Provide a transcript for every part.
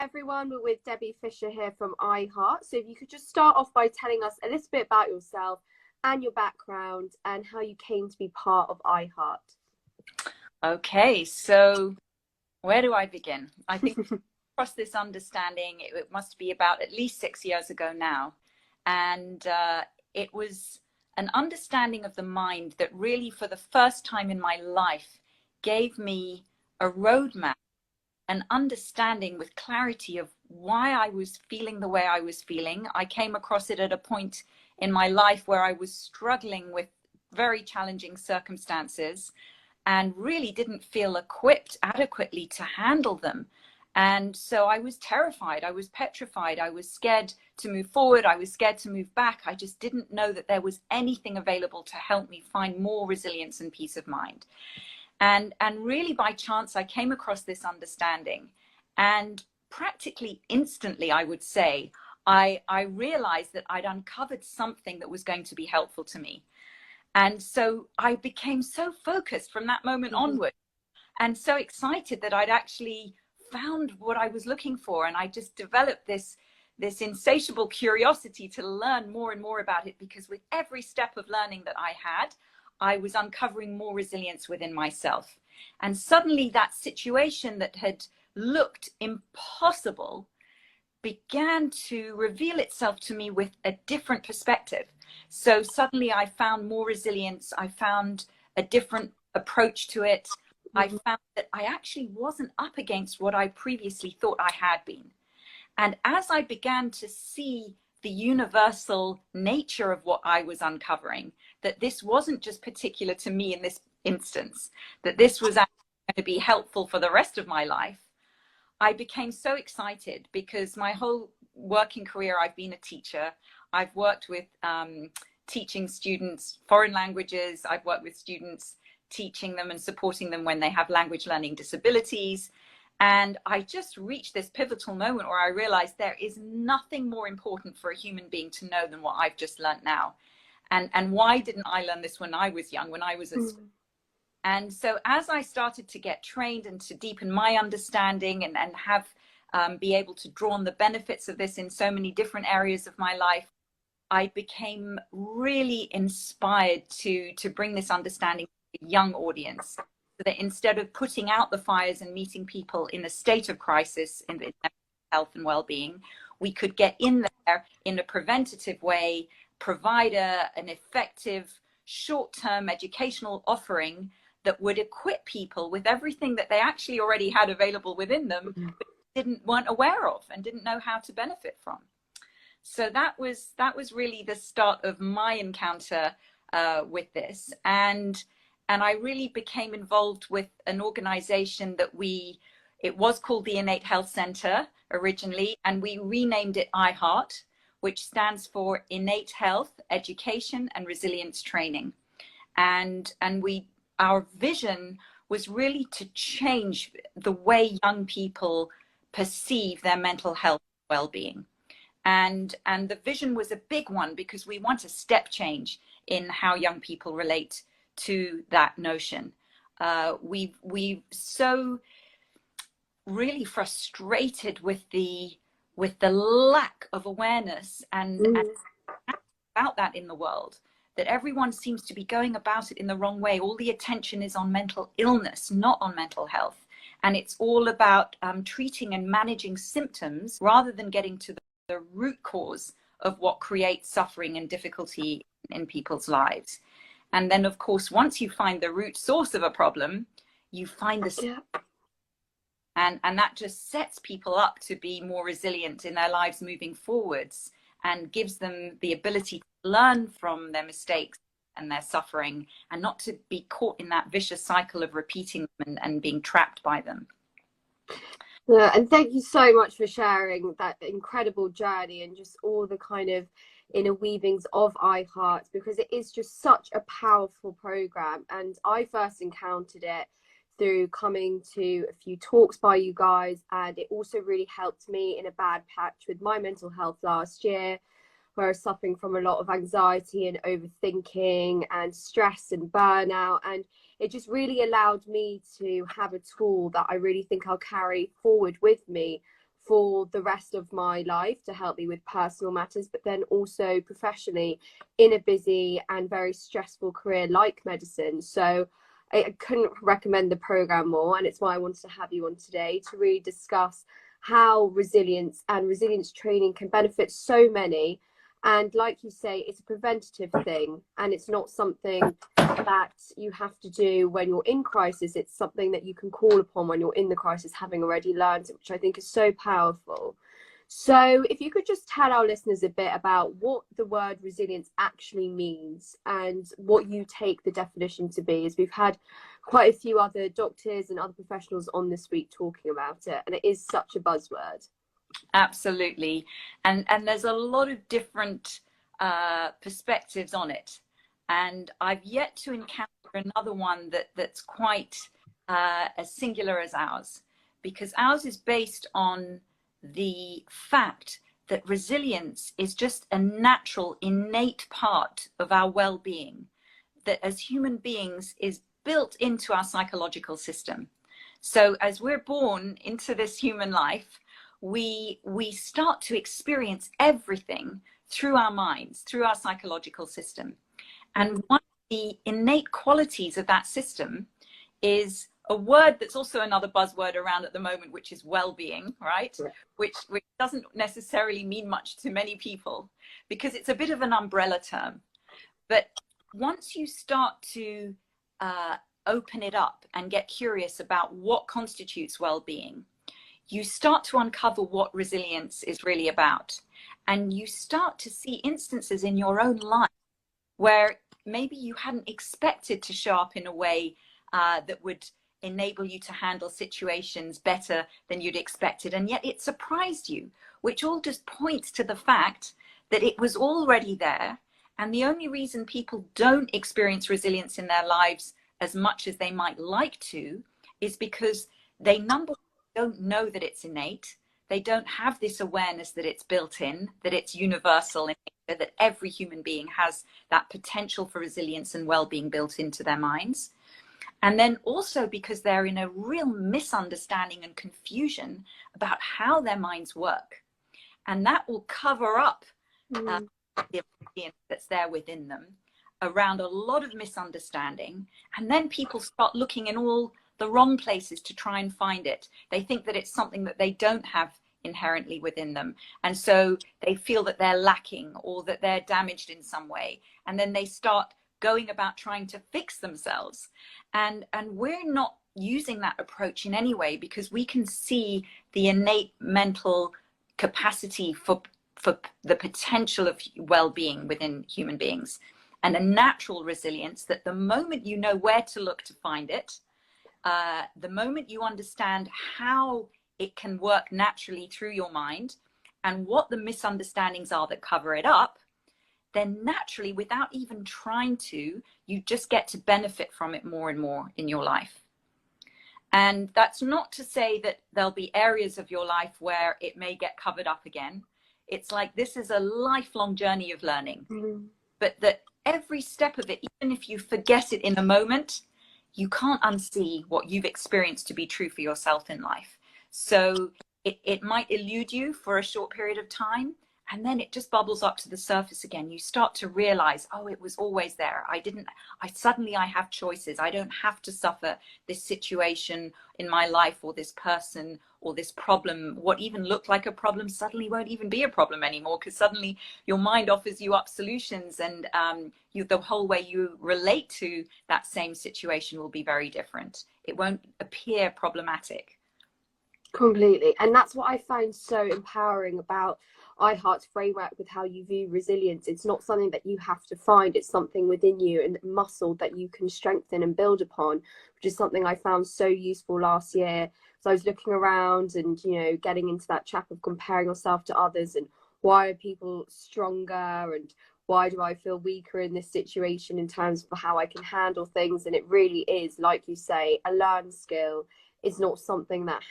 everyone. We're with Debbie Fisher here from iHeart. So if you could just start off by telling us a little bit about yourself and your background and how you came to be part of iHeart. Okay, so where do I begin? I think across this understanding, it must be about at least 6 years ago now. And it was an understanding of the mind that really, for the first time in my life, gave me a roadmap, an understanding with clarity of why I was feeling the way I was feeling. I came across it at a point in my life where I was struggling with very challenging circumstances and really didn't feel equipped adequately to handle them. And so I was terrified, I was petrified, I was scared to move forward, I was scared to move back. I just didn't know that there was anything available to help me find more resilience and peace of mind. And really by chance, I came across this understanding, and practically instantly, I would say, I realized that I'd uncovered something that was going to be helpful to me. And so I became so focused from that moment onward, and so excited that I'd actually found what I was looking for. And I just developed this insatiable curiosity to learn more and more about it, because with every step of learning that I had, I was uncovering more resilience within myself. And suddenly that situation that had looked impossible began to reveal itself to me with a different perspective. So suddenly I found more resilience. I found a different approach to it. I found that I actually wasn't up against what I previously thought I had been. And as I began to see the universal nature of what I was uncovering, that this wasn't just particular to me in this instance, that this was actually going to be helpful for the rest of my life, I became so excited, because my whole working career, I've been a teacher. I've worked with teaching students foreign languages. I've worked with students teaching them and supporting them when they have language learning disabilities. And I just reached this pivotal moment where I realized there is nothing more important for a human being to know than what I've just learned now. And why didn't I learn this when I was young, when I was a school? And so as I started to get trained and to deepen my understanding and have be able to draw on the benefits of this in so many different areas of my life, I became really inspired to bring this understanding to a young audience, so that instead of putting out the fires and meeting people in a state of crisis in health and well-being, we could get in there in a preventative way, provide an effective short-term educational offering that would equip people with everything that they actually already had available within them, but weren't aware of and didn't know how to benefit from. So that was really the start of my encounter with this. And I really became involved with an organization that it was called the Innate Health Center originally, and we renamed it iHeart, which stands for Innate Health Education and Resilience Training. And our vision was really to change the way young people perceive their mental health and well-being. And the vision was a big one, because we want a step change in how young people relate to that notion. We've so really frustrated with the lack of awareness and about that in the world, that everyone seems to be going about it in the wrong way. All the attention is on mental illness, not on mental health. And it's all about treating and managing symptoms rather than getting to the root cause of what creates suffering and difficulty in people's lives. And then, of course, once you find the root source of a problem, you find the and that just sets people up to be more resilient in their lives moving forwards, and gives them the ability to learn from their mistakes and their suffering, and not to be caught in that vicious cycle of repeating them and being trapped by them. Yeah, and thank you so much for sharing that incredible journey and just all the kind of inner weavings of iHeart, because it is just such a powerful program. And I first encountered it through coming to a few talks by you guys, and it also really helped me in a bad patch with my mental health last year, where I was suffering from a lot of anxiety and overthinking and stress and burnout. And it just really allowed me to have a tool that I really think I'll carry forward with me for the rest of my life to help me with personal matters, but then also professionally in a busy and very stressful career like medicine. So I couldn't recommend the program more, and it's why I wanted to have you on today to really discuss how resilience and resilience training can benefit so many. And like you say, it's a preventative thing, and it's not something that you have to do when you're in crisis. It's something that you can call upon when you're in the crisis, having already learned it, which I think is so powerful. So if you could just tell our listeners a bit about what the word resilience actually means and what you take the definition to be, as we've had quite a few other doctors and other professionals on this week talking about it, and it is such a buzzword. Absolutely. And there's a lot of different perspectives on it. And I've yet to encounter another one that's quite as singular as ours, because ours is based on the fact that resilience is just a natural, innate part of our well-being, that as human beings is built into our psychological system. So as we're born into this human life, we start to experience everything through our minds, through our psychological system. And one of the innate qualities of that system is a word that's also another buzzword around at the moment, which is well-being, right? Yeah. Which doesn't necessarily mean much to many people because it's a bit of an umbrella term. But once you start to open it up and get curious about what constitutes well-being, you start to uncover what resilience is really about. And you start to see instances in your own life where maybe you hadn't expected to show up in a way that would enable you to handle situations better than you'd expected. And yet it surprised you, which all just points to the fact that it was already there. And the only reason people don't experience resilience in their lives as much as they might like to is because they, number one, don't know that it's innate. They don't have this awareness that it's built in, that it's universal, in nature, that every human being has that potential for resilience and well-being built into their minds. And then also because they're in a real misunderstanding and confusion about how their minds work. And that will cover up the resilience that's there within them around a lot of misunderstanding. And then people start looking in all the wrong places to try and find it. They think that it's something that they don't have inherently within them. And so they feel that they're lacking or that they're damaged in some way. And then they start going about trying to fix themselves. And we're not using that approach in any way because we can see the innate mental capacity for the potential of well-being within human beings and a natural resilience that the moment you know where to look to find it, the moment you understand how it can work naturally through your mind and what the misunderstandings are that cover it up, then naturally, without even trying to, you just get to benefit from it more and more in your life. And that's not to say that there'll be areas of your life where it may get covered up again. It's like this is a lifelong journey of learning, but that every step of it, even if you forget it in a moment, you can't unsee what you've experienced to be true for yourself in life. So it might elude you for a short period of time, and then it just bubbles up to the surface again. You start to realize, oh, it was always there. Suddenly I have choices. I don't have to suffer this situation in my life or this person or this problem. What even looked like a problem suddenly won't even be a problem anymore because suddenly your mind offers you up solutions, and the whole way you relate to that same situation will be very different. It won't appear problematic. Completely. And that's what I find so empowering about iHeart's framework with how you view resilience. It's not something that you have to find, it's something within you and muscle that you can strengthen and build upon, which is something I found so useful last year. So I was looking around and, getting into that trap of comparing yourself to others and why are people stronger and why do I feel weaker in this situation in terms of how I can handle things. And it really is, like you say, a learned skill. It's not something that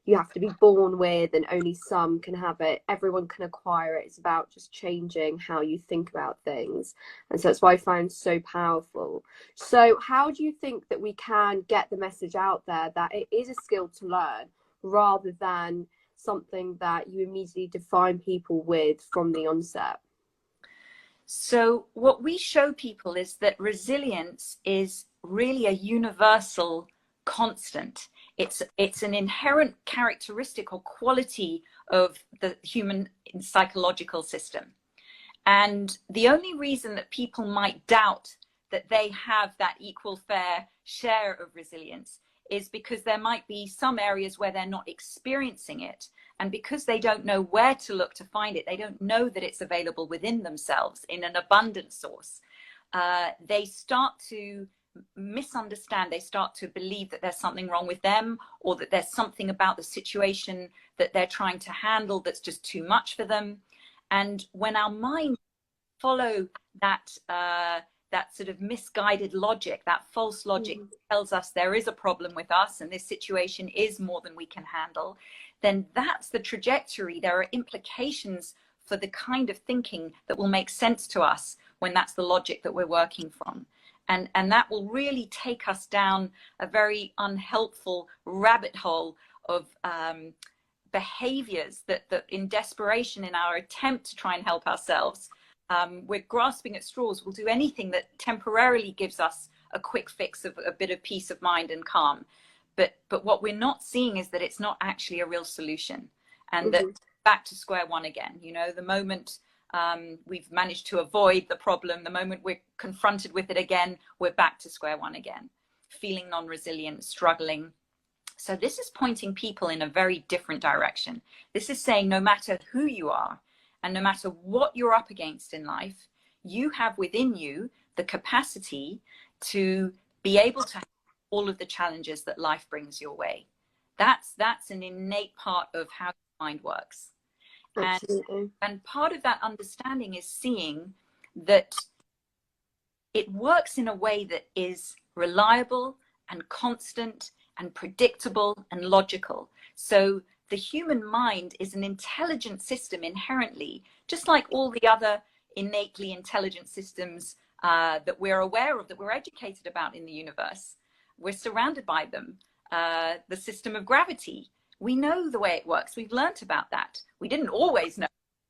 you have to be born with and only some can have it. Everyone can acquire it. It's about just changing how you think about things. And so that's why I find so powerful. So how do you think that we can get the message out there that it is a skill to learn rather than something that you immediately define people with from the onset? So what we show people is that resilience is really a universal constant. It's an inherent characteristic or quality of the human psychological system. And the only reason that people might doubt that they have that equal fair share of resilience is because there might be some areas where they're not experiencing it. And because they don't know where to look to find it, they don't know that it's available within themselves in an abundant source. They start to misunderstand, they start to believe that there's something wrong with them, or that there's something about the situation that they're trying to handle that's just too much for them. And when our mind follow that that sort of misguided logic, that false logic tells us there is a problem with us and this situation is more than we can handle, then that's the trajectory. There are implications for the kind of thinking that will make sense to us when that's the logic that we're working from. And that will really take us down a very unhelpful rabbit hole of behaviors that in desperation, in our attempt to try and help ourselves, we're grasping at straws. We'll do anything that temporarily gives us a quick fix of a bit of peace of mind and calm. But what we're not seeing is that it's not actually a real solution, and that back to square one again. You know, the moment we've managed to avoid the problem, the moment we're confronted with it again, we're back to square one again, feeling non-resilient, struggling. So this is pointing people in a very different direction. This is saying no matter who you are, and no matter what you're up against in life, you have within you the capacity to be able to handle all of the challenges that life brings your way. That's an innate part of how your mind works. And part of that understanding is seeing that it works in a way that is reliable and constant and predictable and logical. So the human mind is an intelligent system inherently, just like all the other innately intelligent systems that we're aware of, that we're educated about in the universe. We're surrounded by them. The system of gravity, we know the way it works. We've learnt about that. We didn't always know,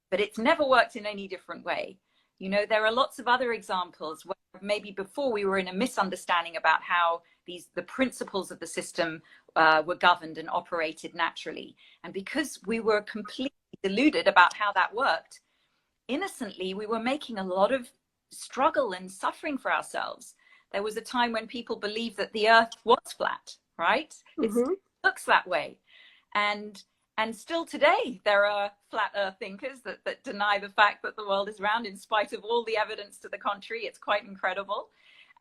but it's never worked in any different way. You know, there are lots of other examples where maybe before we were in a misunderstanding about how the principles of the system were governed and operated naturally. And because we were completely deluded about how that worked, innocently, we were making a lot of struggle and suffering for ourselves. There was a time when people believed that the earth was flat, right? It looks that way. And still today, there are flat earth thinkers that deny the fact that the world is round in spite of all the evidence to the contrary. It's quite incredible.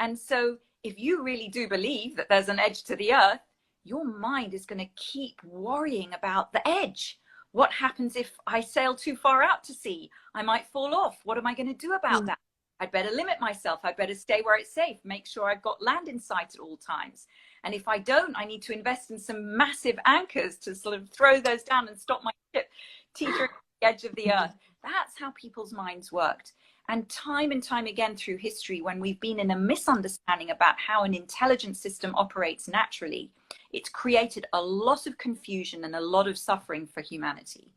And so if you really do believe that there's an edge to the earth, your mind is going to keep worrying about the edge. What happens if I sail too far out to sea? I might fall off. What am I going to do about that? I'd better limit myself. I'd better stay where it's safe. Make sure I've got land in sight at all times. And if I don't, I need to invest in some massive anchors to sort of throw those down and stop my ship teetering at the edge of the earth. That's how people's minds worked. And time again through history, when we've been in a misunderstanding about how an intelligent system operates naturally, it's created a lot of confusion and a lot of suffering for humanity.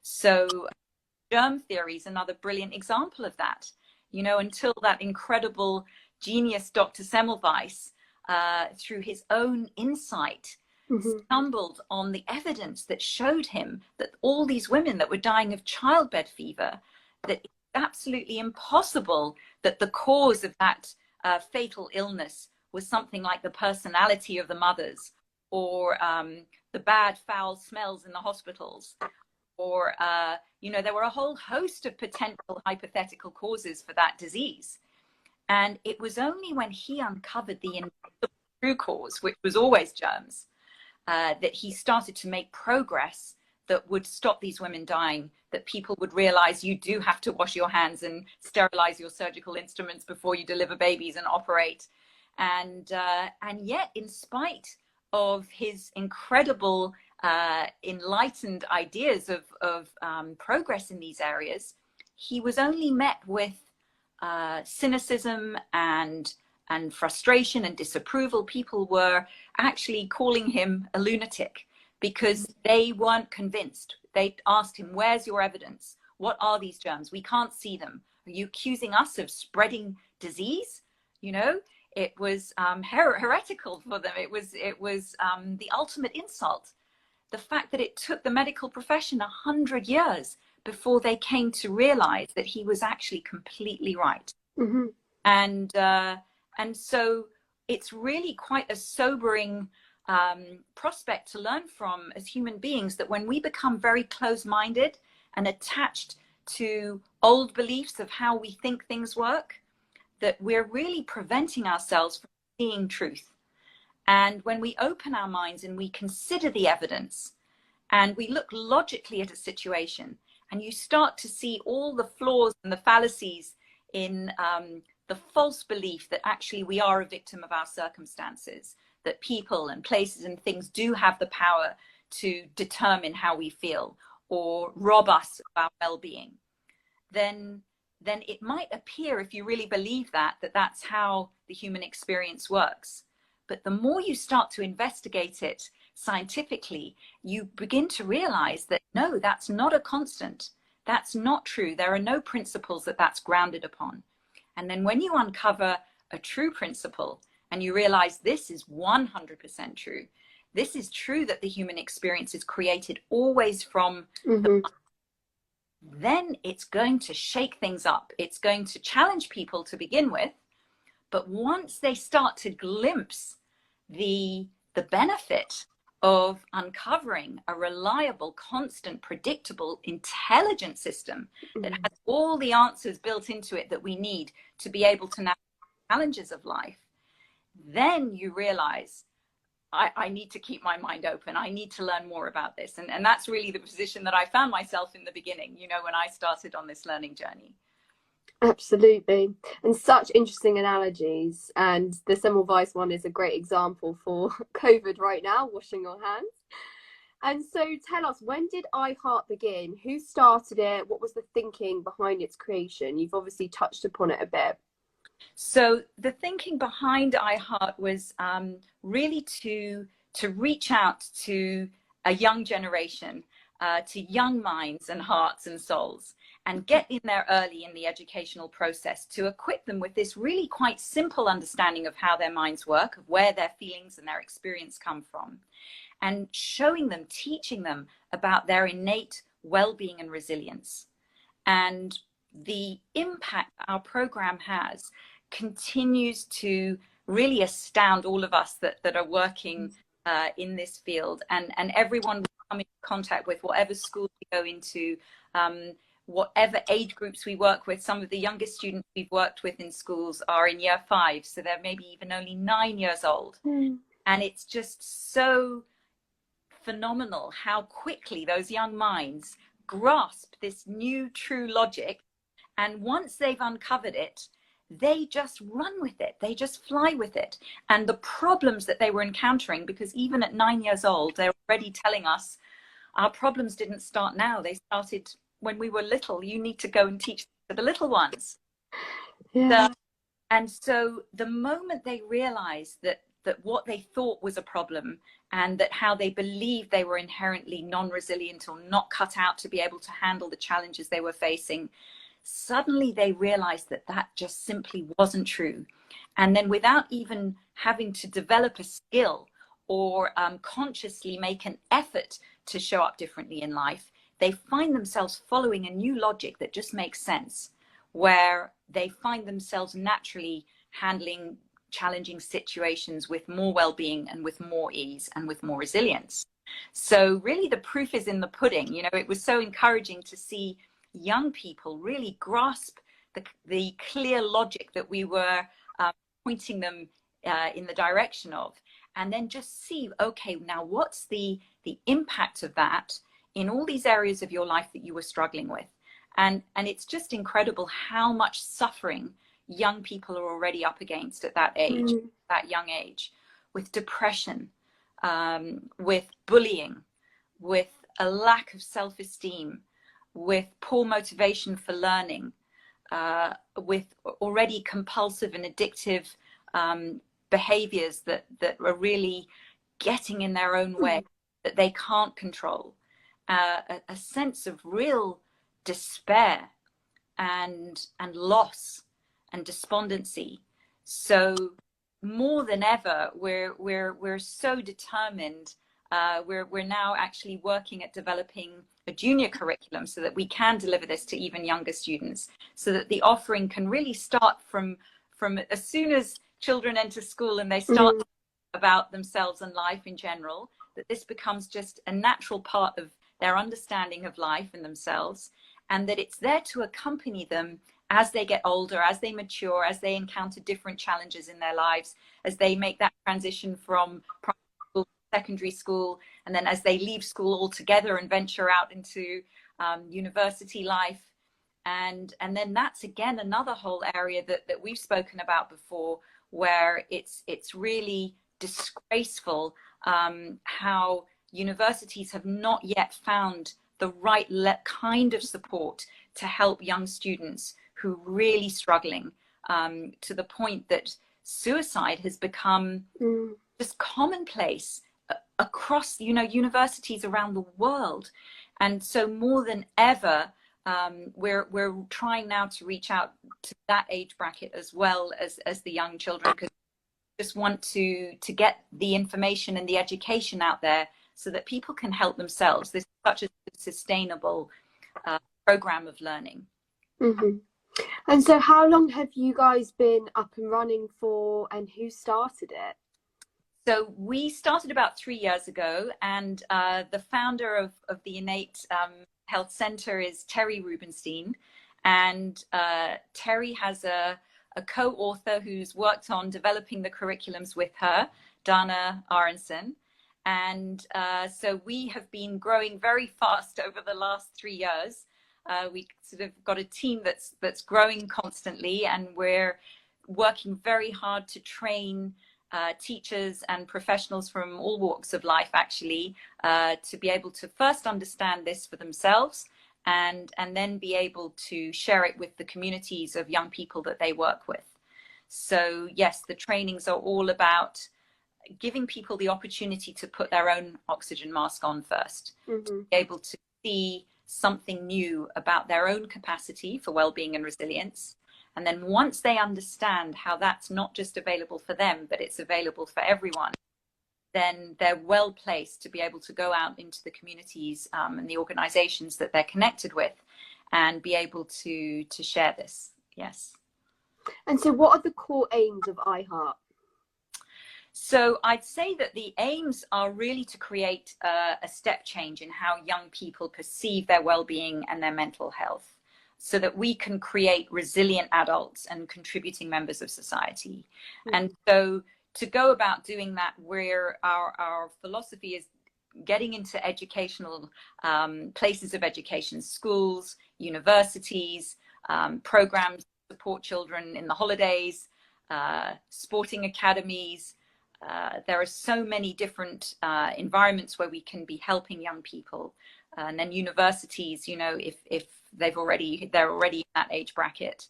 So germ theory is another brilliant example of that. You know, until that incredible genius, Dr. Semmelweis, through his own insight, stumbled on the evidence that showed him that all these women that were dying of childbed fever, that it's absolutely impossible that the cause of that fatal illness was something like the personality of the mothers, or the bad, foul smells in the hospitals, or, you know, there were a whole host of potential hypothetical causes for that disease. And it was only when he uncovered the true cause, which was always germs, that he started to make progress that would stop these women dying, that people would realize you do have to wash your hands and sterilize your surgical instruments before you deliver babies and operate. And yet, in spite of his incredible enlightened ideas of progress in these areas, he was only met with cynicism and frustration and disapproval. People were actually calling him a lunatic because they weren't convinced. They asked him, where's your evidence? What are these germs? We can't see them. Are you accusing us of spreading disease? You know, it was heretical for them. It was the ultimate insult. The fact that it took the medical profession 100 years before they came to realize that he was actually completely right. Mm-hmm. And so it's really quite a sobering prospect to learn from as human beings, that when we become very close-minded and attached to old beliefs of how we think things work, that we're really preventing ourselves from seeing truth. And when we open our minds and we consider the evidence and we look logically at a situation, and you start to see all the flaws and the fallacies in the false belief that actually we are a victim of our circumstances, that people and places and things do have the power to determine how we feel or rob us of our well-being, then it might appear, if you really believe that that's how the human experience works. But the more you start to investigate it scientifically, you begin to realize that no, that's not a constant. That's not true. There are no principles that that's grounded upon. And then when you uncover a true principle and you realize this is 100% true, this is true that the human experience is created always from Mm-hmm. then it's going to shake things up. It's going to challenge people to begin with. But once they start to glimpse the benefit of uncovering a reliable, constant, predictable, intelligent system that has all the answers built into it that we need to be able to navigate the challenges of life, then you realize, I need to keep my mind open. I need to learn more about this. And that's really the position that I found myself in the beginning, you know, when I started on this learning journey. Absolutely. And such interesting analogies. And the Semmelweis one is a great example for COVID right now, washing your hands. And so tell us, when did iHeart begin? Who started it? What was the thinking behind its creation? You've obviously touched upon it a bit. So the thinking behind iHeart was really to reach out to a young generation, to young minds and hearts and souls, and get in there early in the educational process to equip them with this really quite simple understanding of how their minds work, of where their feelings and their experience come from, and showing them, teaching them about their innate well-being and resilience. And the impact our program has continues to really astound all of us that are working in this field, and everyone we come in contact with, whatever schools we go into, whatever age groups we work with. Some of the youngest students we've worked with in schools are in year 5, so they're maybe even only 9 years old. And it's just so phenomenal how quickly those young minds grasp this new true logic. And once they've uncovered it, they just run with it. They just fly with it. And the problems that they were encountering, because even at 9 years old, they're already telling us our problems didn't start now. They started when we were little. You need to go and teach to the little ones. Yeah. And so the moment they realized that what they thought was a problem, and that how they believed they were inherently non-resilient or not cut out to be able to handle the challenges they were facing, suddenly they realized that that just simply wasn't true. And then, without even having to develop a skill or consciously make an effort to show up differently in life, they find themselves following a new logic that just makes sense, where they find themselves naturally handling challenging situations with more well-being and with more ease and with more resilience. So really the proof is in the pudding. You know, it was so encouraging to see young people really grasp the clear logic that we were pointing them in the direction of, and then just see, okay, now what's the impact of that in all these areas of your life that you were struggling with. And it's just incredible how much suffering young people are already up against at that age, that young age, with depression, with bullying, with a lack of self-esteem, with poor motivation for learning, with already compulsive and addictive behaviors that are really getting in their own way. that they can't control, a sense of real despair and loss and despondency. So more than ever, we're so determined. We're now actually working at developing a junior curriculum so that we can deliver this to even younger students, so that the offering can really start from as soon as children enter school and they start about themselves and life in general, that this becomes just a natural part of their understanding of life and themselves, and that it's there to accompany them as they get older, as they mature, as they encounter different challenges in their lives, as they make that transition from primary school to secondary school, and then as they leave school altogether and venture out into university life. And then that's again another whole area that we've spoken about before, where it's really disgraceful how universities have not yet found the right kind of support to help young students who are really struggling, to the point that suicide has become just commonplace across, universities around the world. And so more than ever, we're trying now to reach out to that age bracket as well as the young children, because we just want to get the information and the education out there so that people can help themselves. This is such a sustainable program of learning. And so how long have you guys been up and running for, and who started it? So we started about 3 years ago, and the founder of the Innate Health Center is Terry Rubenstein. And Terry has a co-author who's worked on developing the curriculums with her, Dana Aronson. And so we have been growing very fast over the last 3 years. We sort of got a team that's growing constantly, and we're working very hard to train teachers and professionals from all walks of life, actually, to be able to first understand this for themselves, and then be able to share it with the communities of young people that they work with. So yes, the trainings are all about giving people the opportunity to put their own oxygen mask on first, to be able to see something new about their own capacity for well-being and resilience. And then once they understand how that's not just available for them, but it's available for everyone, then they're well placed to be able to go out into the communities and the organizations that they're connected with and be able to share this. Yes. And so what are the core aims of iHeart? So I'd say that the aims are really to create a step change in how young people perceive their well-being and their mental health, so that we can create resilient adults and contributing members of society. And so to go about doing that, where our philosophy is getting into educational places of education, schools, universities, programs to support children in the holidays, sporting academies. There are so many different environments where we can be helping young people. And then universities, if they're already in that age bracket.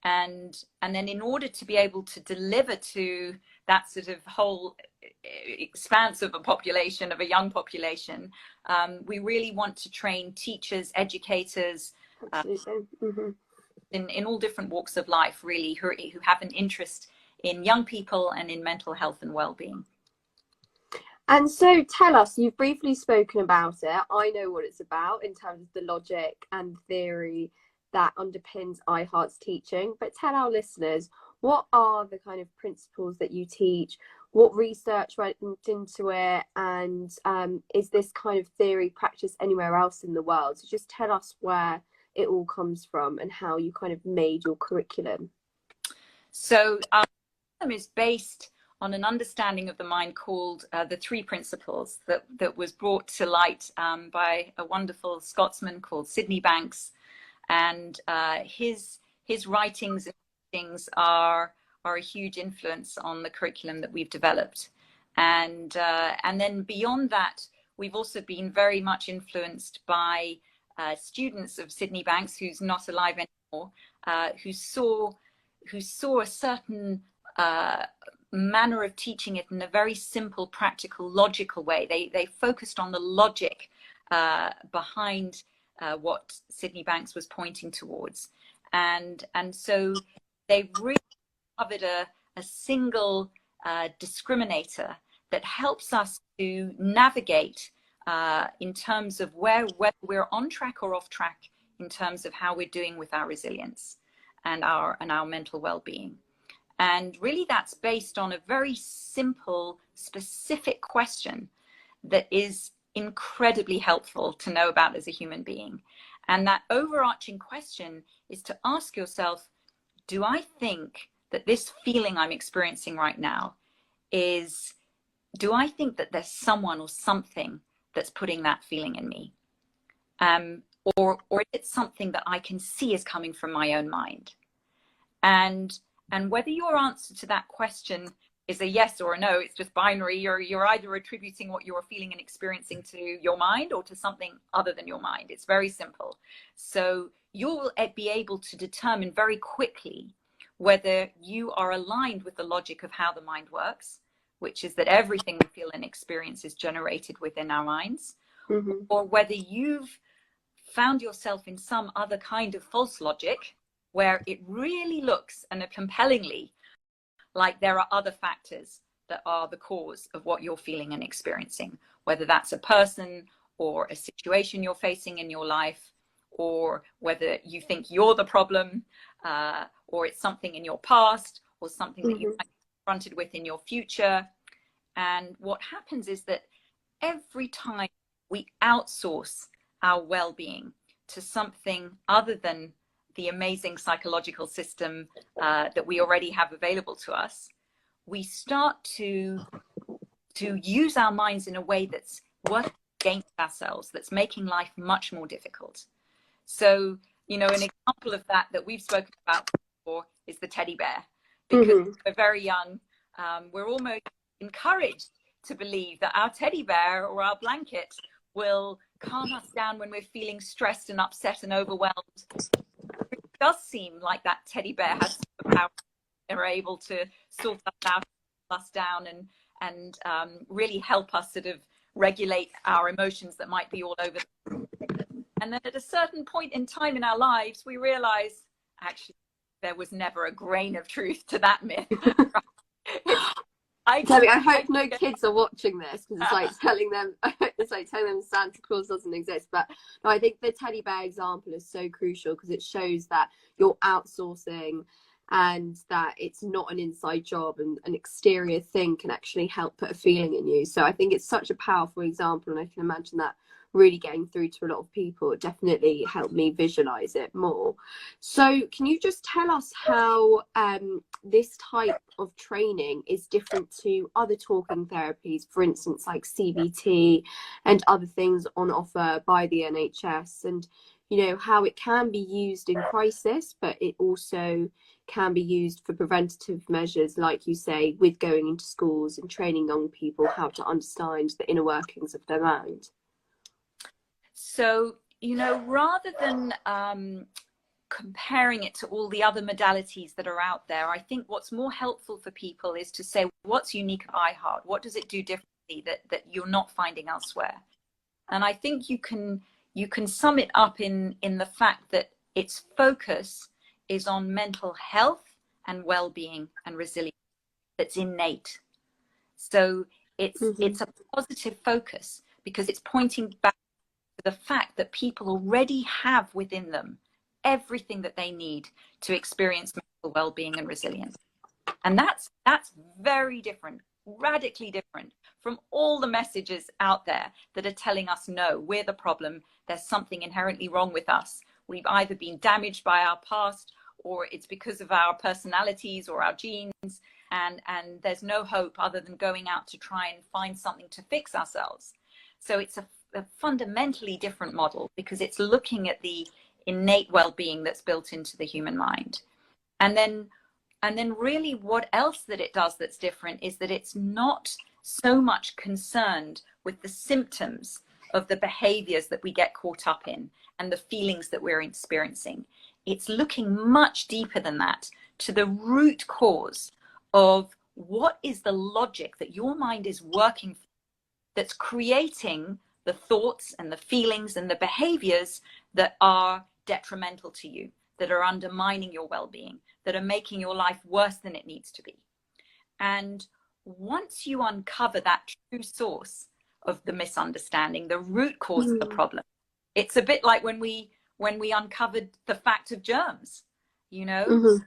And then in order to be able to deliver to that sort of whole expanse of a population, of a young population, we really want to train teachers, educators, in all different walks of life, really, who have an interest in young people and in mental health and well-being. And so tell us, you've briefly spoken about it. I know what it's about in terms of the logic and theory that underpins iHeart's teaching, but tell our listeners, what are the kind of principles that you teach? What research went into it? And is this kind of theory practiced anywhere else in the world? So just tell us where it all comes from and how you kind of made your curriculum. So our curriculum is based on an understanding of the mind called the three principles that was brought to light by a wonderful Scotsman called Sydney Banks. And his writings and things are a huge influence on the curriculum that we've developed. And then beyond that, we've also been very much influenced by students of Sydney Banks, who's not alive anymore, who saw a certain manner of teaching it in a very simple, practical, logical way. They focused on the logic behind what Sydney Banks was pointing towards. And so they really covered a single discriminator that helps us to navigate in terms of whether we're on track or off track in terms of how we're doing with our resilience and our mental well-being. And really that's based on a very simple, specific question that is incredibly helpful to know about as a human being. And that overarching question is to ask yourself, do I think that this feeling I'm experiencing right now do I think that there's someone or something that's putting that feeling in me? Or is it something that I can see is coming from my own mind? And whether your answer to that question is a yes or a no, it's just binary. You're either attributing what you're feeling and experiencing to your mind or to something other than your mind. It's very simple. So you'll be able to determine very quickly whether you are aligned with the logic of how the mind works, which is that everything we feel and experience is generated within our minds, or whether you've found yourself in some other kind of false logic where it really looks and compellingly like there are other factors that are the cause of what you're feeling and experiencing, whether that's a person or a situation you're facing in your life, or whether you think you're the problem, or it's something in your past or something that you might be confronted with in your future. And what happens is that every time we outsource our well-being to something other than the amazing psychological system that we already have available to us, we start to use our minds in a way that's working against ourselves, that's making life much more difficult. So, an example of that we've spoken about before is the teddy bear. Because we're very young, we're almost encouraged to believe that our teddy bear or our blanket will calm us down when we're feeling stressed and upset and overwhelmed. It does seem like that teddy bear has superpowers. They're able to sort us out, us down, and really help us sort of regulate our emotions that might be all over. And then at a certain point in time in our lives, we realize actually there was never a grain of truth to that myth. I hope no kids are watching this, because it's like telling them Santa Claus doesn't exist. But no, I think the teddy bear example is so crucial, because it shows that you're outsourcing and that it's not an inside job, and an exterior thing can actually help put a feeling in you. So I think it's such a powerful example, and I can imagine that really getting through to a lot of people. It definitely helped me visualize it more. So can you just tell us how this type of training is different to other talking therapies, for instance like CBT and other things on offer by the NHS, and how it can be used in crisis, but it also can be used for preventative measures, like you say, with going into schools and training young people how to understand the inner workings of their mind? So, rather than comparing it to all the other modalities that are out there, I think what's more helpful for people is to say, what's unique at iHeart? What does it do differently that you're not finding elsewhere? And I think you can sum it up in the fact that its focus is on mental health and well-being and resilience that's innate. So it's a positive focus, because it's pointing back to the fact that people already have within them everything that they need to experience mental well-being and resilience. And that's very different, radically different from all the messages out there that are telling us, no, we're the problem, there's something inherently wrong with us. We've either been damaged by our past, or it's because of our personalities or our genes, and there's no hope other than going out to try and find something to fix ourselves. So it's a fundamentally different model, because it's looking at the innate well-being that's built into the human mind. And then really what else that it does that's different is that it's not so much concerned with the symptoms of the behaviors that we get caught up in and the feelings that we're experiencing. It's looking much deeper than that, to the root cause of what is the logic that your mind is working that's creating the thoughts and the feelings and the behaviors that are detrimental to you, that are undermining your well-being, that are making your life worse than it needs to be. And once you uncover that true source of the misunderstanding, the root cause of the problem, it's a bit like when we uncovered the fact of germs, you know.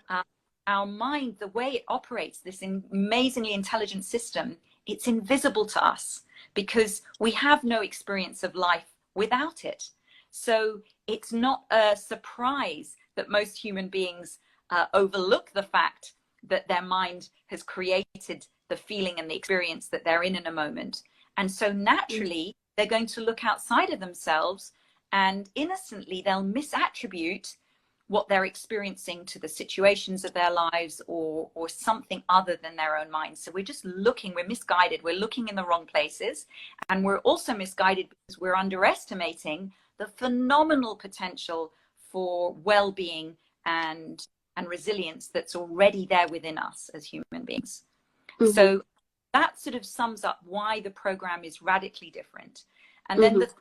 Our mind, the way it operates, this amazingly intelligent system, it's invisible to us because we have no experience of life without it. So it's not a surprise that most human beings overlook the fact that their mind has created the feeling and the experience that they're in a moment. And so naturally, they're going to look outside of themselves, and innocently they'll misattribute what they're experiencing to the situations of their lives or something other than their own minds. So we're just looking, we're misguided, we're looking in the wrong places. And we're also misguided because we're underestimating the phenomenal potential for well-being and resilience that's already there within us as human beings. So that sort of sums up why the program is radically different. And then that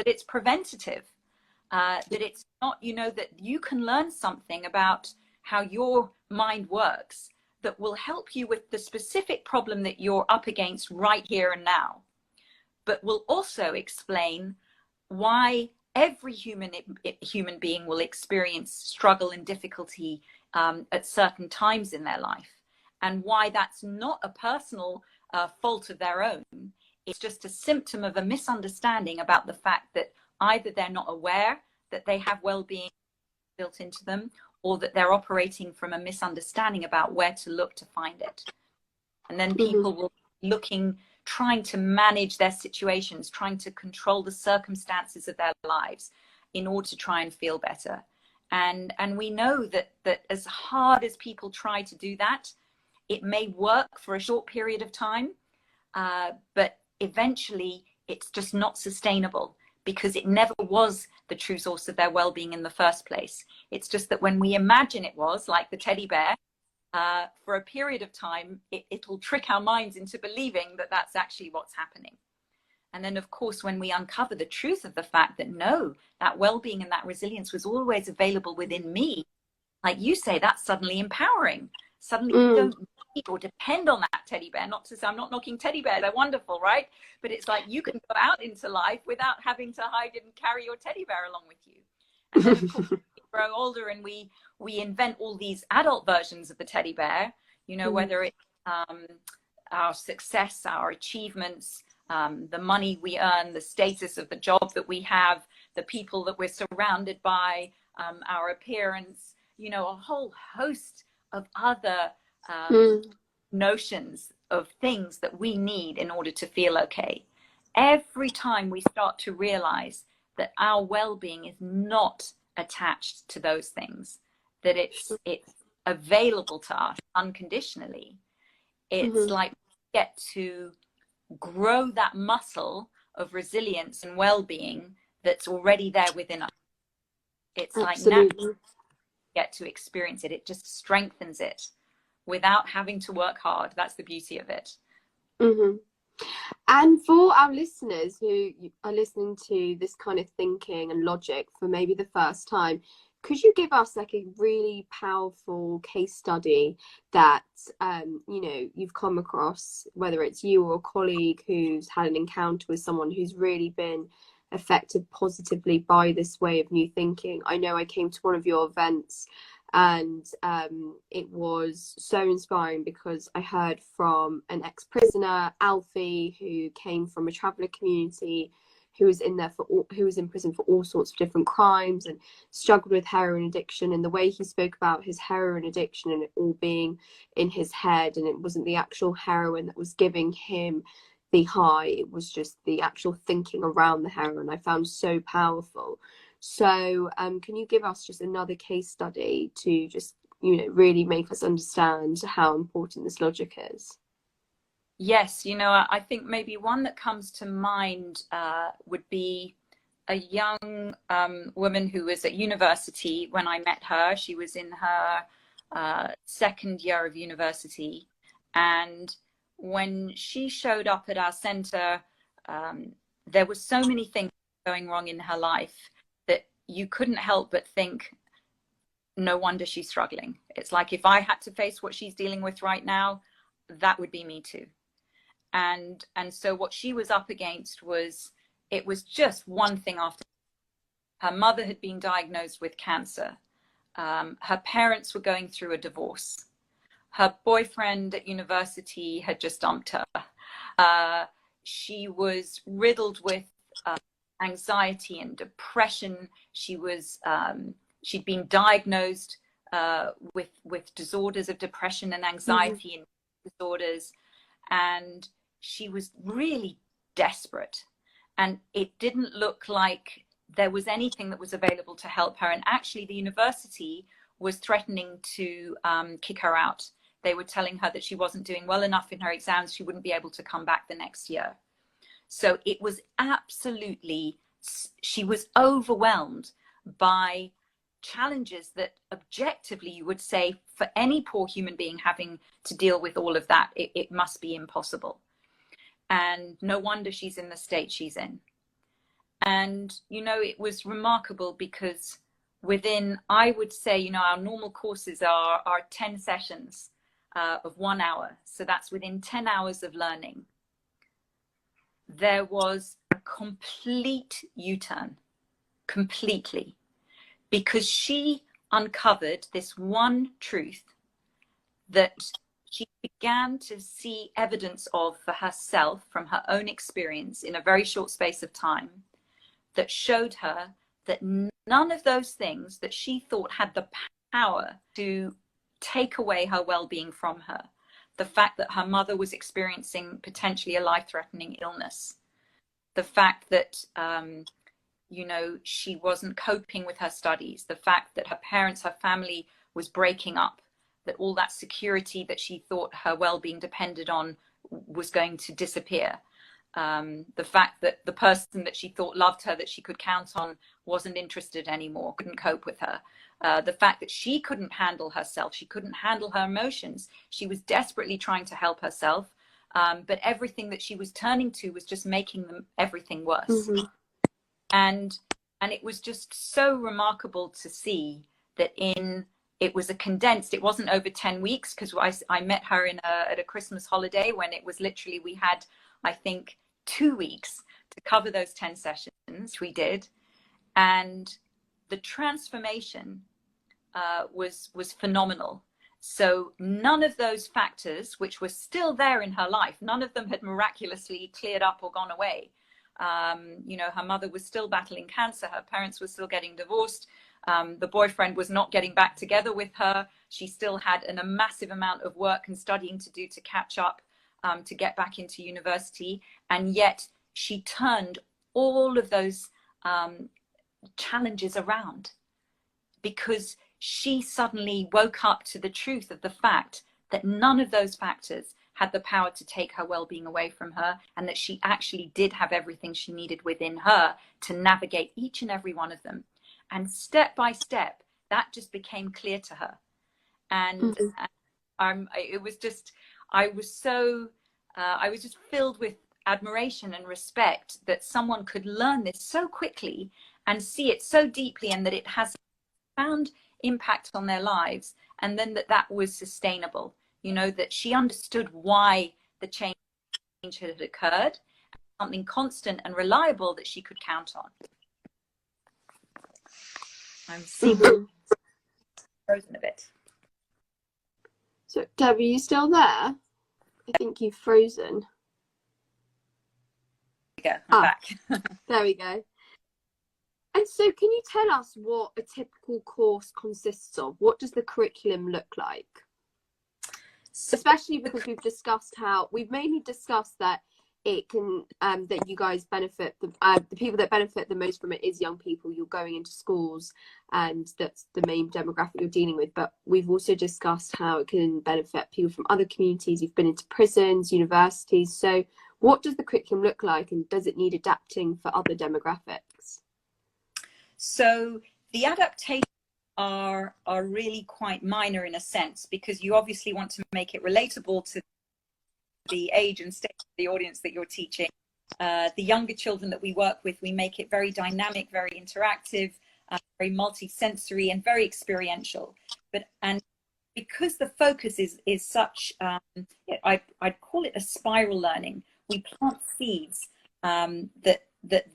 it's preventative. That it's not, you know, that you can learn something about how your mind works that will help you with the specific problem that you're up against right here and now, but will also explain why every human being will experience struggle and difficulty at certain times in their life, and why that's not a personal fault of their own. It's just a symptom of a misunderstanding about the fact that either they're not aware that they have well-being built into them, or that they're operating from a misunderstanding about where to look to find it. And then people will be looking, trying to manage their situations, trying to control the circumstances of their lives in order to try and feel better. And we know that as hard as people try to do that, it may work for a short period of time, but eventually it's just not sustainable, because it never was the true source of their well-being in the first place. It's just that when we imagine it was, like the teddy bear, for a period of time, it'll trick our minds into believing that that's actually what's happening. And then, of course, when we uncover the truth of the fact that no, that well-being and that resilience was always available within me, like you say, that's suddenly empowering. Suddenly you don't need or depend on that teddy bear. Not to say I'm not knocking teddy bears, they're wonderful, right? But it's like you can go out into life without having to hide and carry your teddy bear along with you. And then, of course, we grow older and we invent all these adult versions of the teddy bear, you know, whether it's our success, our achievements, the money we earn, the status of the job that we have, the people that we're surrounded by, our appearance, you know, a whole host of other notions of things that we need in order to feel okay. Every time we start to realize that our well-being is not attached to those things, that it's available to us unconditionally, it's like we get to grow that muscle of resilience and well-being that's already there within us. It's like naturally get to experience it. It just strengthens it without having to work hard. That's the beauty of it. And for our listeners who are listening to this kind of thinking and logic for maybe the first time, could you give us like a really powerful case study that you know, you've come across, whether it's you or a colleague who's had an encounter with someone who's really been affected positively by this way of new thinking? I know I came to one of your events and it was so inspiring because I heard from an ex-prisoner, Alfie, who came from a traveller community, who was in prison for all sorts of different crimes and struggled with heroin addiction. And the way he spoke about his heroin addiction and it all being in his head, and it wasn't the actual heroin that was giving him the high, it was just the actual thinking around the heroin, I found so powerful. So can you give us just another case study to just, you know, really make us understand how important this logic is? Yes, you know, I think maybe one that comes to mind would be a young woman who was at university when I met her. She was in her second year of university, And when she showed up at our center, there were so many things going wrong in her life that you couldn't help but think, no wonder she's struggling. It's like, if I had to face what she's dealing with right now, that would be me too. And so what she was up against was, it was just one thing after. Her mother had been diagnosed with cancer. Her parents were going through a divorce. Her boyfriend at university had just dumped her. She was riddled with anxiety and depression. She'd been diagnosed with disorders of depression and anxiety and disorders, and she was really desperate. And it didn't look like there was anything that was available to help her. And actually, the university was threatening to kick her out. They were telling her that she wasn't doing well enough in her exams. She wouldn't be able to come back the next year. So it was absolutely, she was overwhelmed by challenges that objectively you would say, for any poor human being having to deal with all of that, it must be impossible. And no wonder she's in the state she's in. And, you know, it was remarkable because within, I would say, you know, our normal courses are 10 sessions of 1 hour. So that's within 10 hours of learning. There was a complete U-turn, completely, because she uncovered this one truth that she began to see evidence of for herself from her own experience in a very short space of time, that showed her that none of those things that she thought had the power to take away her well-being from her, the fact that her mother was experiencing potentially a life-threatening illness, the fact that you know, she wasn't coping with her studies, the fact that her parents, her family was breaking up, that all that security that she thought her well-being depended on was going to disappear. The fact that the person that she thought loved her, that she could count on, wasn't interested anymore, couldn't cope with her. The fact that she couldn't handle herself, she couldn't handle her emotions. She was desperately trying to help herself, but everything that she was turning to was just making everything worse. And it was just so remarkable to see that it was a condensed, it wasn't over 10 weeks, because I met her at a Christmas holiday when it was literally, we had, I think, 2 weeks to cover those 10 sessions. We did. And the transformation was phenomenal. So none of those factors, which were still there in her life, none of them had miraculously cleared up or gone away. You know, her mother was still battling cancer. Her parents were still getting divorced. The boyfriend was not getting back together with her. She still had a massive amount of work and studying to do to catch up, to get back into university. And yet she turned all of those challenges around, because she suddenly woke up to the truth of the fact that none of those factors had the power to take her well-being away from her, and that she actually did have everything she needed within her to navigate each and every one of them. And step by step, that just became clear to her. And it was just, I was just filled with admiration and respect that someone could learn this so quickly and see it so deeply, and that it has profound impact on their lives, and then that was sustainable. You know, that she understood why the change had occurred, something constant and reliable that she could count on. I'm frozen a bit. So, Deb, are you still there? I think you've frozen. There we go. I'm back. There we go. And so, can you tell us what a typical course consists of? What does the curriculum look like? Especially because we've mainly discussed that it can that you guys benefit, the people that benefit the most from it is young people. You're going into schools, and that's the main demographic you're dealing with. But we've also discussed how it can benefit people from other communities. You've been into prisons, universities. So what does the curriculum look like, and does it need adapting for other demographics? So the adaptations are really quite minor in a sense, because you obviously want to make it relatable to the age and stage of the audience that you're teaching. The younger children that we work with, we make it very dynamic, very interactive, very multi-sensory and very experiential. And because the focus is such, I'd call it a spiral learning. We plant seeds that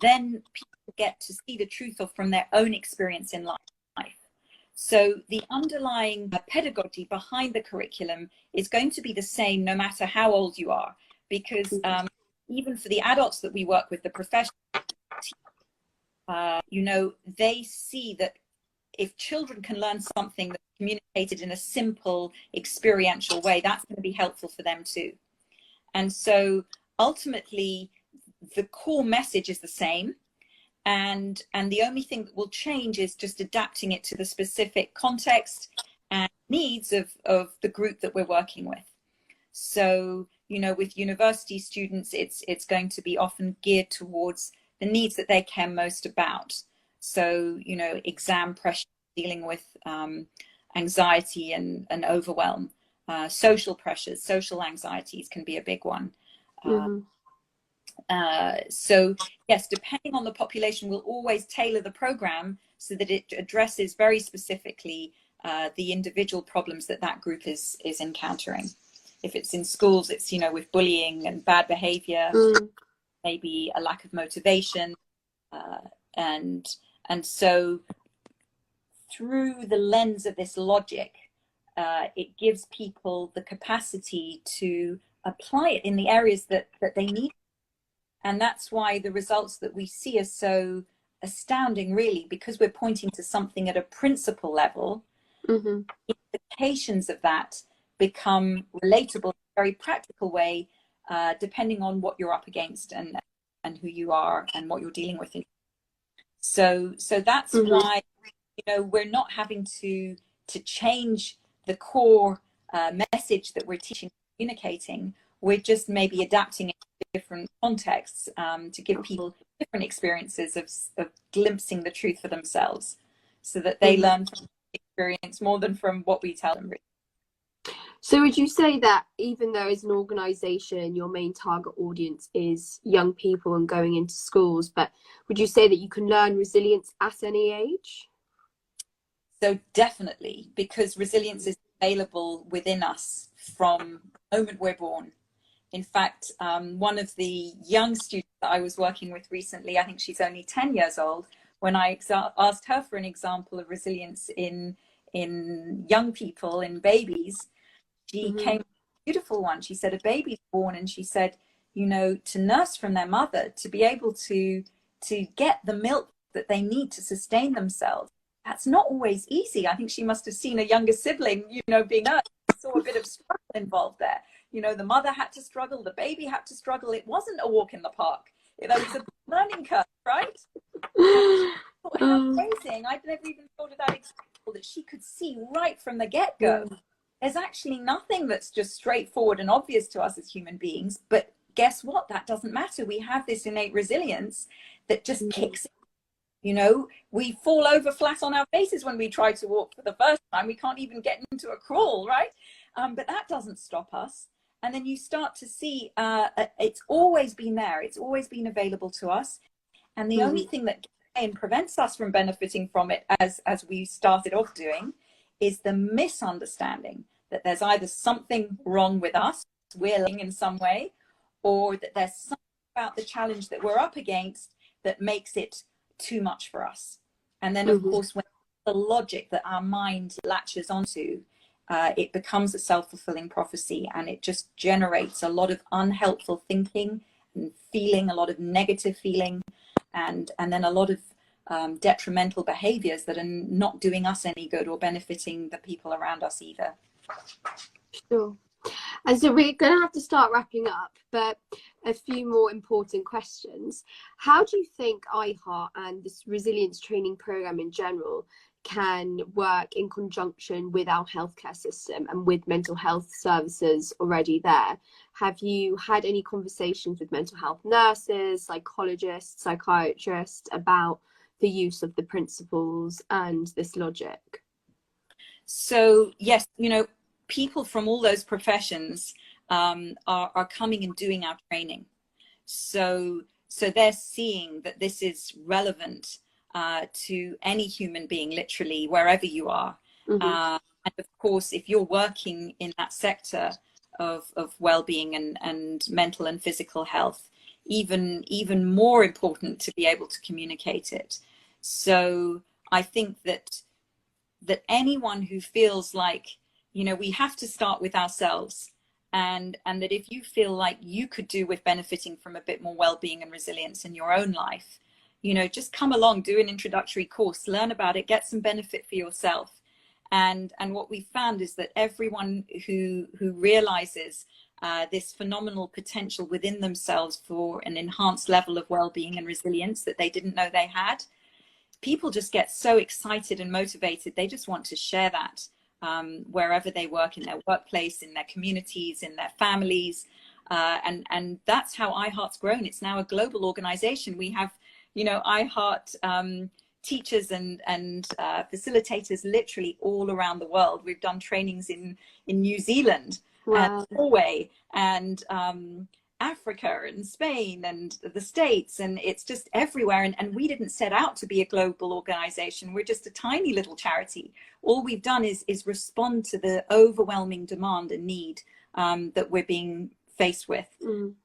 then people get to see the truth of from their own experience in life. So the underlying pedagogy behind the curriculum is going to be the same no matter how old you are, because even for the adults that we work with, the professionals, they see that if children can learn something that's communicated in a simple, experiential way, that's going to be helpful for them too. And so ultimately, the core message is the same. And the only thing that will change is just adapting it to the specific context and needs of the group that we're working with. So, with university students, it's going to be often geared towards the needs that they care most about. So, exam pressure, dealing with anxiety and overwhelm, social pressures, social anxieties can be a big one. So yes, depending on the population, we'll always tailor the program so that it addresses very specifically the individual problems that group is encountering. If it's in schools, it's, with bullying and bad behavior, maybe a lack of motivation. And so through the lens of this logic, it gives people the capacity to apply it in the areas that they need. And that's why the results that we see are so astounding, really, because we're pointing to something at a principle level. Implications of that become relatable in a very practical way, depending on what you're up against and who you are and what you're dealing with. So that's why, we're not having to change the core message that we're teaching, communicating. We're just maybe adapting it to different contexts to give people different experiences of glimpsing the truth for themselves, so that they learn from the experience more than from what we tell them. So would you say that even though as an organisation your main target audience is young people and going into schools, but would you say that you can learn resilience at any age? So definitely, because resilience is available within us from the moment we're born. In fact, one of the young students that I was working with recently, I think she's only 10 years old, when I asked her for an example of resilience in young people, in babies, she came with a beautiful one. She said a baby's born, and she said, to nurse from their mother, to be able to get the milk that they need to sustain themselves, that's not always easy. I think she must have seen a younger sibling, being nursed, saw a bit of struggle involved there. The mother had to struggle, the baby had to struggle. It wasn't a walk in the park. It was a learning curve, right? How amazing. I'd never even thought of that example, that she could see right from the get-go. There's actually nothing that's just straightforward and obvious to us as human beings. But guess what? That doesn't matter. We have this innate resilience that just kicks in. We fall over flat on our faces when we try to walk for the first time. We can't even get into a crawl, right? But that doesn't stop us. And then you start to see it's always been there. It's always been available to us. And the only thing that prevents us from benefiting from it, as we started off doing, is the misunderstanding that there's either something wrong with us, we're living in some way, or that there's something about the challenge that we're up against that makes it too much for us. And then, of course, when the logic that our mind latches onto, it becomes a self-fulfilling prophecy, and it just generates a lot of unhelpful thinking and feeling, a lot of negative feeling, and then a lot of detrimental behaviors that are not doing us any good or benefiting the people around us either. Sure. And so we're going to have to start wrapping up, but a few more important questions. How do you think iHeart and this resilience training program in general can work in conjunction with our healthcare system and with mental health services already there? Have you had any conversations with mental health nurses, psychologists, psychiatrists about the use of the principles and this logic? So yes, people from all those professions are coming and doing our training. So they're seeing that this is relevant to any human being, literally, wherever you are. And of course, if you're working in that sector of well-being and mental and physical health, even more important to be able to communicate it. So I think that anyone who feels like, we have to start with ourselves, and that if you feel like you could do with benefiting from a bit more well-being and resilience in your own life, just come along, do an introductory course, learn about it, get some benefit for yourself. And what we found is that everyone who realizes this phenomenal potential within themselves for an enhanced level of well-being and resilience that they didn't know they had, people just get so excited and motivated. They just want to share that wherever they work, in their workplace, in their communities, in their families. And that's how iHeart's grown. It's now a global organization. We have, iHeart teachers and facilitators literally all around the world. We've done trainings in New Zealand, Wow. and Norway, and Africa and Spain and the States, and it's just everywhere. And we didn't set out to be a global organization. We're just a tiny little charity. All we've done is respond to the overwhelming demand and need that we're being faced with.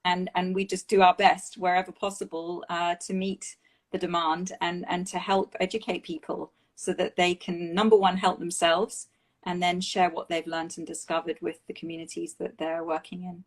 And we just do our best wherever possible to meet the demand and to help educate people so that they can, number one, help themselves, and then share what they've learned and discovered with the communities that they're working in.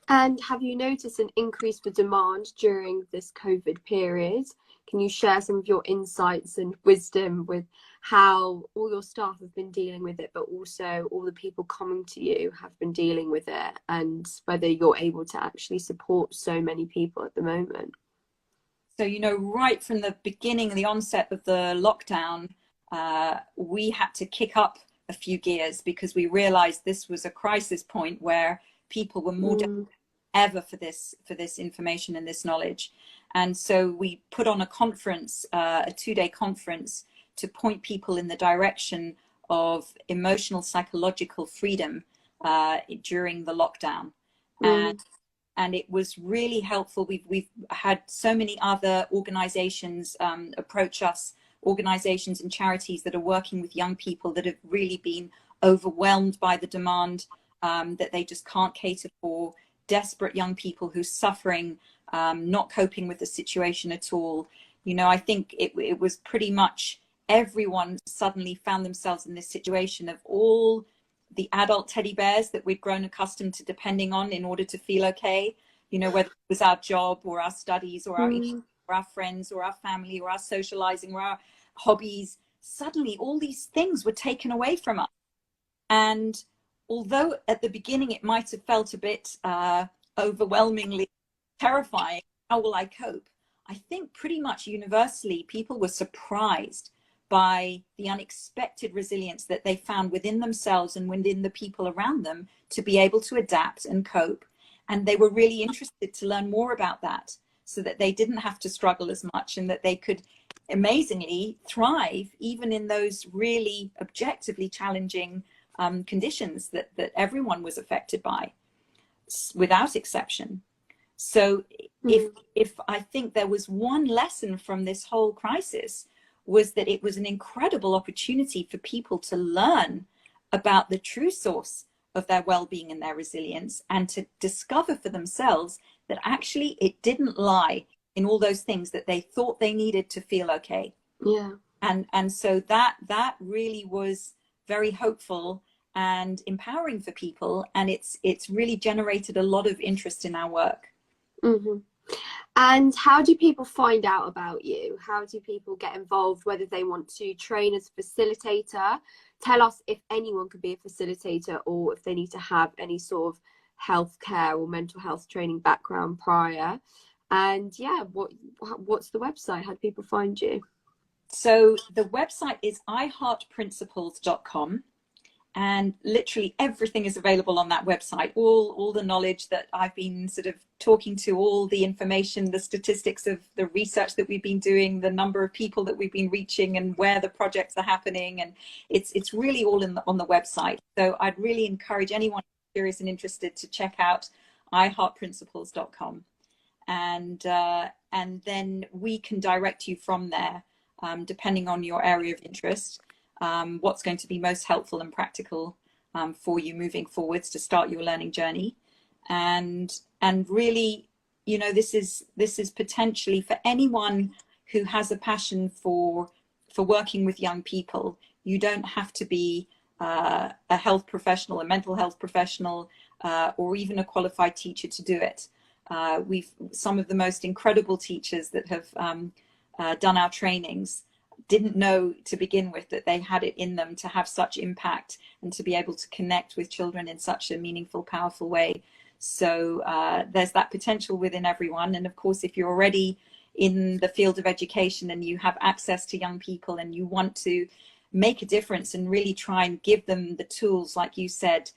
And have you noticed an increase for demand during this COVID period? Can you share some of your insights and wisdom with how all your staff have been dealing with it, but also all the people coming to you have been dealing with it, and whether you're able to actually support so many people at the moment? So, right from the beginning, the onset of the lockdown, we had to kick up a few gears because we realized this was a crisis point where people were more desperate than ever for this information and this knowledge. And so we put on a conference, a 2-day conference, to point people in the direction of emotional psychological freedom during the lockdown. And it was really helpful. We've had so many other organizations approach us, organizations and charities that are working with young people that have really been overwhelmed by the demand that they just can't cater for, desperate young people who's suffering, not coping with the situation at all. I think it was pretty much everyone suddenly found themselves in this situation of all the adult teddy bears that we'd grown accustomed to depending on in order to feel okay, whether it was our job or our studies or our friends or our family or our socializing or our hobbies. Suddenly all these things were taken away from us. And although at the beginning it might have felt a bit overwhelmingly terrifying, how will I cope? I think pretty much universally people were surprised by the unexpected resilience that they found within themselves and within the people around them to be able to adapt and cope. And they were really interested to learn more about that so that they didn't have to struggle as much and that they could amazingly thrive even in those really objectively challenging conditions that everyone was affected by, without exception. So if I think there was one lesson from this whole crisis, was that it was an incredible opportunity for people to learn about the true source of their well-being and their resilience, and to discover for themselves that actually it didn't lie in all those things that they thought they needed to feel okay. And so that really was very hopeful and empowering for people, and it's really generated a lot of interest in our work. And how do people find out about you? How do people get involved, whether they want to train as a facilitator? Tell us if anyone could be a facilitator, or if they need to have any sort of healthcare or mental health training background prior. And what's the website? How do people find you? So the website is iheartprinciples.com. And literally everything is available on that website. All the knowledge that I've been sort of talking to, all the information, the statistics of the research that we've been doing, the number of people that we've been reaching, and where the projects are happening. And it's really all on the website. So I'd really encourage anyone curious and interested, to check out iheartprinciples.com. And then we can direct you from there, depending on your area of interest, what's going to be most helpful and practical for you moving forwards to start your learning journey. And really, you know, this is potentially for anyone who has a passion for working with young people. You don't have to be a health professional, a mental health professional, or even a qualified teacher to do it. We've some of the most incredible teachers that have done our trainings didn't know to begin with that they had it in them to have such impact and to be able to connect with children in such a meaningful, powerful way. So there's that potential within everyone. And of course, if you're already in the field of education and you have access to young people and you want to make a difference and really try and give them the tools, like you said,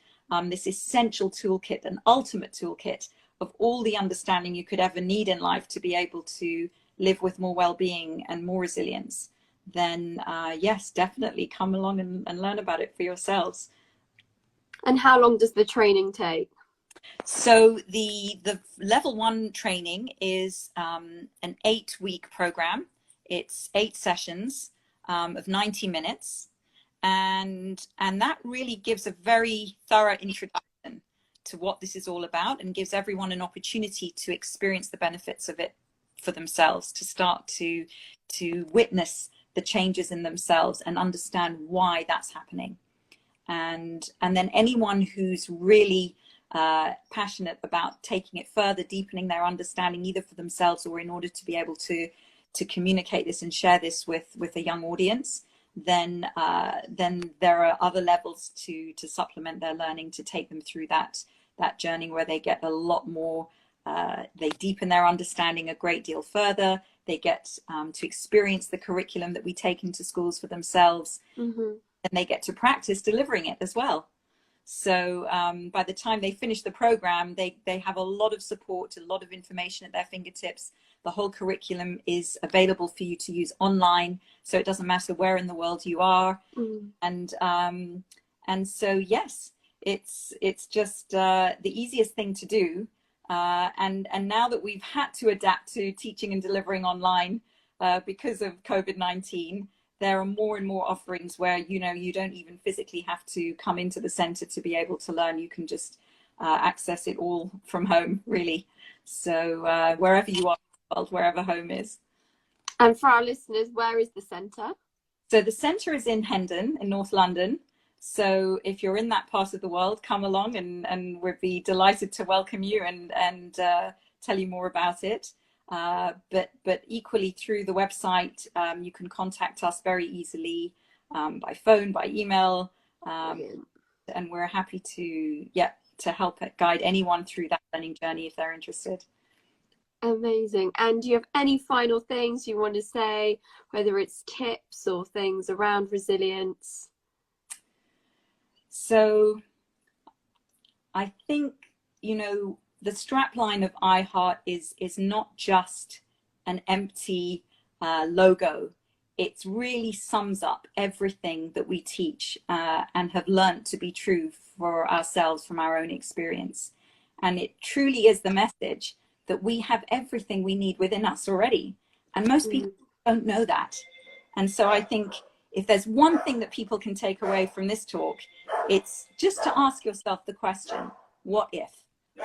this essential toolkit, an ultimate toolkit of all the understanding you could ever need in life to be able to live with more well-being and more resilience, then yes, definitely come along and learn about it for yourselves. And how long does the training take? So the level 1 training is an 8-week program. It's 8 sessions of 90 minutes. And that really gives a very thorough introduction to what this is all about and gives everyone an opportunity to experience the benefits of it for themselves, to start to witness the changes in themselves and understand why that's happening. And then anyone who's really passionate about taking it further, deepening their understanding either for themselves or in order to be able to communicate this and share this with a young audience, then there are other levels to supplement their learning, to take them through that journey where they get a lot more, they deepen their understanding a great deal further. They get to experience the curriculum that we take into schools for themselves, and they get to practice delivering it as well. So by the time they finish the program, they have a lot of support, a lot of information at their fingertips. The whole curriculum is available for you to use online, so it doesn't matter where in the world you are. And so yes, it's just the easiest thing to do. And now that we've had to adapt to teaching and delivering online because of COVID-19, there are more and more offerings where, you know, you don't even physically have to come into the center to be able to learn. You can just access it all from home, really. So wherever you are in the world, wherever home is. And for our listeners, where is the center? So the center is in Hendon in North London. So if you're in that part of the world, come along and we'd be delighted to welcome you and tell you more about it. But equally through the website, you can contact us very easily by phone, by email, and we're happy to help guide anyone through that learning journey if they're interested. Amazing. And do you have any final things you want to say, whether it's tips or things around resilience? So I think, you know, the strapline of iHeart is not just an empty logo. It really sums up everything that we teach and have learned to be true for ourselves from our own experience. And it truly is the message that we have everything we need within us already. And most people don't know that. And so I think if there's one thing that people can take away from this talk, it's just to ask yourself the question, what if?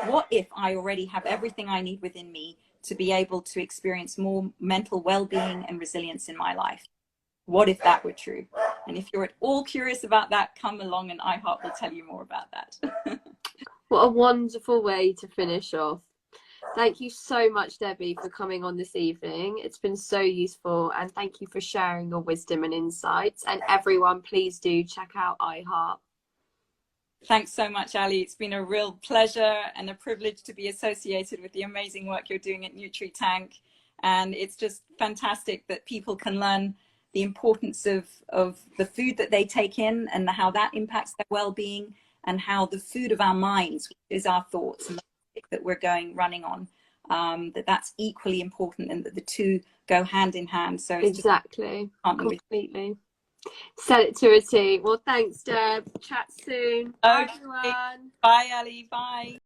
What if I already have everything I need within me to be able to experience more mental well-being and resilience in my life? What if that were true? And if you're at all curious about that, come along and iHeart will tell you more about that. What a wonderful way to finish off. Thank you so much, Debbie, for coming on this evening. It's been so useful, and thank you for sharing your wisdom and insights. And everyone, please do check out iHeart. Thanks so much, Ali. It's been a real pleasure and a privilege to be associated with the amazing work you're doing at NutriTank. And it's just fantastic that people can learn the importance of the food that they take in and how that impacts their well-being, and how the food of our minds, which is our thoughts and the that we're running on, that's equally important, and that the two go hand in hand. So it's exactly, completely. Set it to a T. Well, thanks, Deb. Chat soon. Bye, Okay. everyone. Bye, Ali. Bye.